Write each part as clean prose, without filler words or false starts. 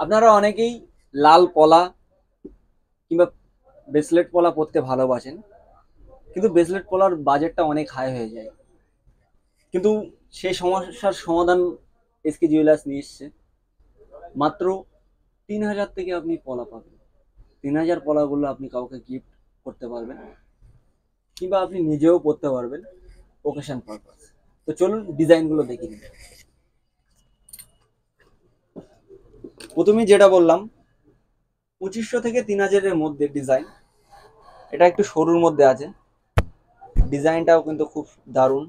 আপনারা অনেকেই লাল পলা কিংবা ব্রেসলেট পলা পরতে ভালোবাসেন, কিন্তু ব্রেসলেট পলার বাজেটটা অনেক হাই হয়ে যায়। কিন্তু সেই সমস্যার সমাধান এসকে জুয়েলার্স নিয়ে এসছে। মাত্র ৩,০০০ থেকে আপনি পলা পাবেন। ৩,০০০ পলাগুলো আপনি কাউকে গিফট করতে পারবেন, কিংবা আপনি নিজেও পরতে পারবেন ওকেশন পারপাস। তো চলুন ডিজাইনগুলো দেখে নিন। প্রথমে যেটা বললাম, ২৫০০ থেকে ৩,০০০-এর মধ্যে ডিজাইন। এটা একটু সরুর মধ্যে আছে, ডিজাইনটাও কিন্তু খুব দারুণ,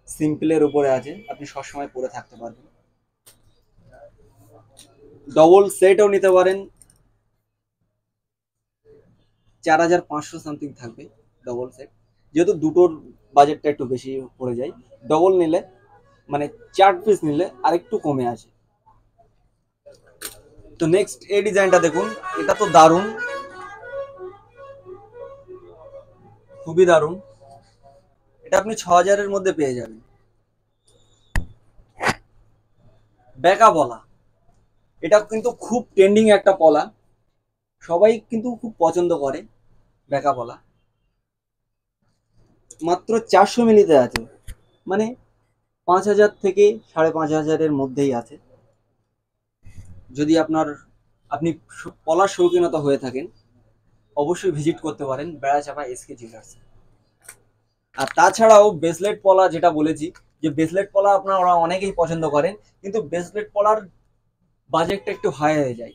সিম্পলের উপরে আছে, আপনি সবসময় পরে থাকতে পারবেন। ডবল সেটও নিতে পারেন, ৪,৫০০ সামথিং থাকবে ডবল সেট। যেহেতু দুটোর বাজেটটা একটু বেশি পড়ে যায়, ডবল নিলে মানে ৪ পিস নিলে আরেকটু কমে আসে। তো নেক্সট এই ডিজাইনটা দেখুন, এটা তো দারুণ, খুবই দারুণ। এটা আপনি ৬,০০০-এর মধ্যে পেয়ে যাবেন। বেকা পলা, এটা কিন্তু খুব ট্রেন্ডিং একটা পলা, সবাই কিন্তু খুব পছন্দ করে বেকা পলা। মাত্র ৪০০ মিলিতে আছে, মানে ৫,০০০ থেকে ৫,৫০০-এর মধ্যেই আছে। যদি আপনি পলার শৌখিনতা হয়ে থাকেন, অবশ্যই ভিজিট করতে পারেন বেড়াচাপা এসকে জুয়েলার্স। আর তাছাড়াও ব্রেসলেট পলা, যেটা বলেছি যে ব্রেসলেট পলা আপনারা অনেকেই পছন্দ করেন, কিন্তু ব্রেসলেট পলার বাজেটটা একটু হাই হয়ে যায়।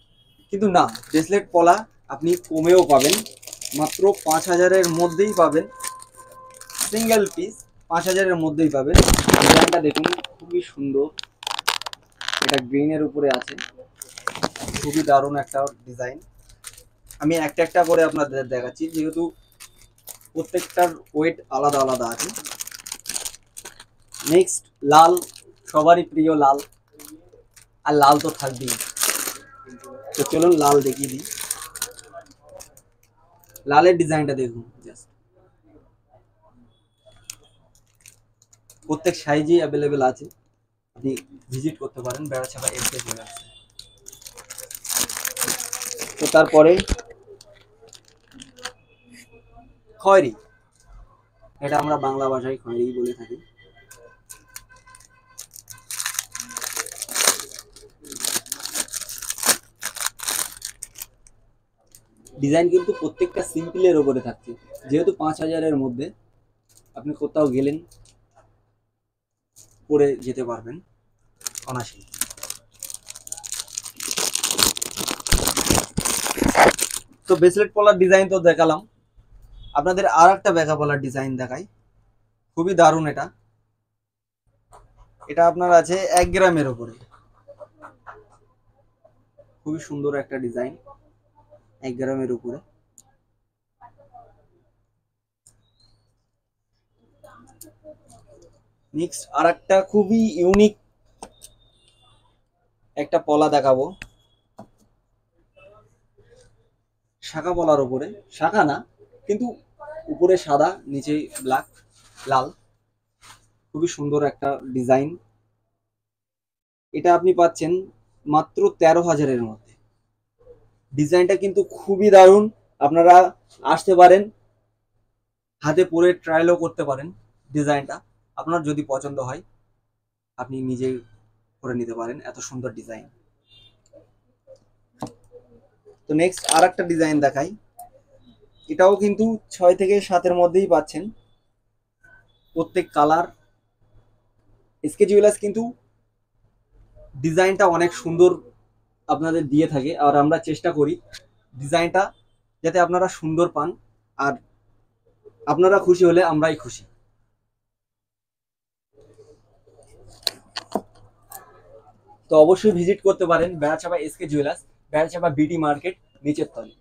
কিন্তু না, ব্রেসলেট পলা আপনি কমেও পাবেন, মাত্র ৫,০০০-এর মধ্যেই পাবেন। সিঙ্গেল পিস ৫,০০০-এর মধ্যেই পাবেন। ডিজাইনটা দেখুন, খুবই সুন্দর, এটা গ্রিনের উপরে আছে, খুবই দারুণ একটা ডিজাইন। আমি একটা একটা করে আপনাদের দেখাচ্ছি, যেহেতু প্রত্যেকটার ওয়েট আলাদা আলাদা আছে। নেক্সট লাল, সবারই প্রিয় লাল, আর লাল তো থাকবেই। তো চলুন লাল দেখিয়ে দিই। লালের ডিজাইনটা দেখুন, জাস্ট প্রত্যেক সাইজেই অ্যাভেলেবেল আছে, আপনি ভিজিট করতে পারেন বেড়াছাপা এসকে জুয়েলার্স। তো তারপরে খয়েরি, এটা আমরা বাংলা ভাষায় খয়েরি বলে থাকি। ডিজাইন কিন্তু প্রত্যেকটা সিম্পলের ওপরে থাকছে, যেহেতু ৫,০০০-এর মধ্যে আপনি কোথাও গেলেন পরে যেতে পারবেন অনায়াসেই। তো ব্রেসলেট পলার ডিজাইন তো দেখালাম, আপনাদের আর একটা বেকা পলার ডিজাইন দেখাই, খুবই দারুণ। এটা এটা আপনার আছে ১ গ্রামের ওপরে, খুবই সুন্দর একটা ডিজাইন, ১ গ্রামের উপরে। নেক্সট আর একটা খুবই ইউনিক একটা পলা দেখাবো, শাখা পলার উপরে, শাখা না কিন্তু উপরে সাদা, নিচে ব্ল্যাক, লাল, খুবই সুন্দর একটা ডিজাইন। এটা আপনি পাচ্ছেন মাত্র ১৩,০০০-এর মধ্যে। ডিজাইনটা কিন্তু খুবই দারুণ, আপনারা আসতে পারেন, হাতে পরে ট্রায়ালও করতে পারেন। ডিজাইনটা আপনার যদি পছন্দ হয়, আপনি নিজেই করে নিতে পারেন, এত সুন্দর ডিজাইন। তো নেক্সট আর একটা ডিজাইন দেখাই, এটাও কিন্তু ৬ থেকে ৭-এর মধ্যেই পাচ্ছেন, প্রত্যেক কালার। এসকে জুয়েলার্স কিন্তু ডিজাইনটা অনেক সুন্দর আপনাদের দিয়ে থাকে, আর আমরা চেষ্টা করি ডিজাইনটা যাতে আপনারা সুন্দর পান, আর আপনারা খুশি হলে আমরাই খুশি। তো অবশ্যই ভিজিট করতে পারেন বেড়াচাপা এসকে জুয়েলার্স, বেড়াচাপা বিটি মার্কেট, নিচের তলে।